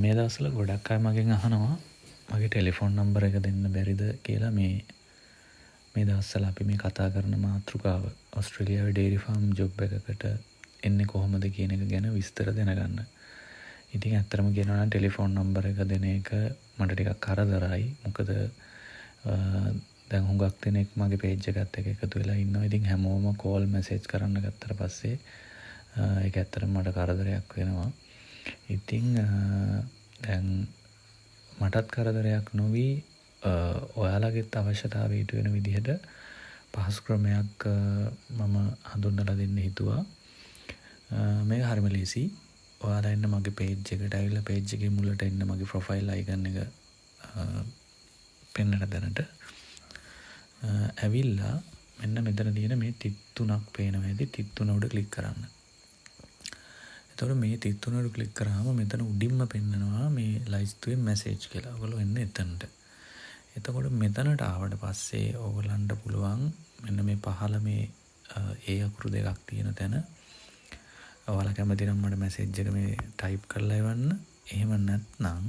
මේ දවස්වල ගොඩක් අය මගෙන් අහනවා මගේ ටෙලිෆෝන් නම්බර එක දෙන්න බැරිද කියලා. මේ දවස්වල අපි මේ කතා කරන මාතෘකාව ඕස්ට්‍රේලියාවේ ඩේරි ෆාම් ජොබ් එකකට එන්නේ කොහොමද කියන එක ගැන විස්තර දැනගන්න. ඉතින් ඇත්තටම කියනවා නම් ටෙලිෆෝන් නම්බර එක දෙන එක මට ටිකක් කරදරයි. මොකද දැන් හුඟක් දෙනෙක් මගේ පේජ් එකත් එක්ක එකතු වෙලා ඉන්නවා. ඉතින් හැමෝම කෝල් මැසේජ් කරන්න ගත්තට පස්සේ ඒක ඇත්තටම මට කරදරයක් වෙනවා. ඉතින් දැන් මටත් කරදරයක් නොවි ඔයාලගෙත් අවශ්‍යතාවය ඉටු වෙන විදිහට පහසු ක්‍රමයක් මම හඳුන්වලා දෙන්න හිතුවා. මේක හරිම ලේසි. ඔයාලා එන්න මගේ පේජ් එකට ඇවිල්ලා පේජ් එකේ මුලට එන්න මගේ ප්‍රොෆයිල් අයිකන් එක පෙන්වන තැනට ඇවිල්ලා මෙන්න මෙතන තියෙන මේ තිත් තුනක් පේනවා. ඇති තිත් තුන උඩ ක්ලික් කරන්න. එතකොට මේ තිත් තුන උඩ ක්ලික් කරාම මෙතන උඩින්ම පෙන්නනවා මේ ලයිස්තුවේ මැසේජ් කියලා. ඔයගොල්ලෝ එන්න එතනට. එතකොට මෙතනට ආවට පස්සේ ඔයගලන්ට පුළුවන් මෙන්න මේ පහළ මේ ඒ අකුරු දෙකක් තියෙන තැන ඔයාලා කැමති නම් මට මැසේජ් එක මේ ටයිප් කරලා එවන්න. එහෙම නැත්නම්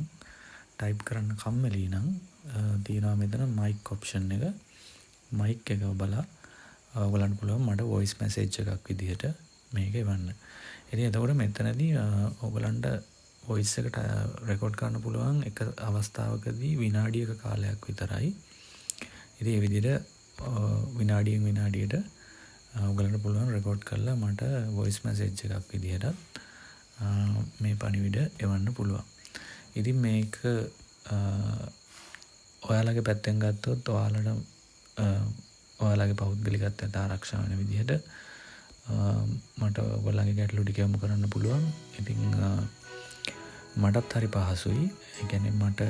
ටයිප් කරන්න කම්මැලි නම් තියෙනවා මෙතන මයික් ඔප්ෂන් එක. මයික් එක ඔබලා ඔයගලන්ට පුළුවන් මට වොයිස් මැසේජ් එකක් විදිහට මේක එවන්න. ඉතින් එතකොට මෙතනදී ඔයගලන්ට වොයිස් එකට රෙකෝඩ් කරන්න පුළුවන් එක අවස්ථාවකදී විනාඩියක කාලයක් විතරයි. ඉතින් මේ විදිහට විනාඩියෙන් විනාඩියට ඔයගලන්ට පුළුවන් රෙකෝඩ් කරලා මට වොයිස් මැසේජ් එකක් විදිහට මේ පණිවිඩ එවන්න පුළුවන්. ඉතින් මේක ඔයාලගේ පැත්තෙන් ගත්තොත් ඔයාලගේ පෞද්ගලිකත්වයට ආරක්ෂා වෙන විදිහට මට ඔයගොල්ලන්ගේ ගැටලු ටික යොමු කරන්න පුළුවන්. ඉතින් මටත් හරි පහසුයි. ඒ කියන්නේ මට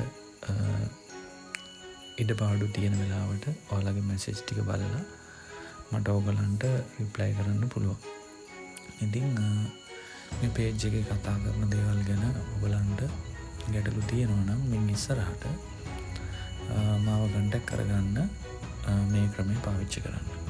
ඉඩපාඩු තියෙන වෙලාවට ඔයාලගේ මැසේජ් ටික බලලා මට ඔයගලන්ට රිප්ලයි කරන්න පුළුවන්. ඉතින් මේ පේජ් එකේ කතා කරන දේවල් ගැන ඔයගලන්ට ගැටලු තියෙනවා නම් මින් ඉස්සරහට මාව කන්ටැක්ට් කරගන්න මේ ක්‍රමය පාවිච්චි කරන්න.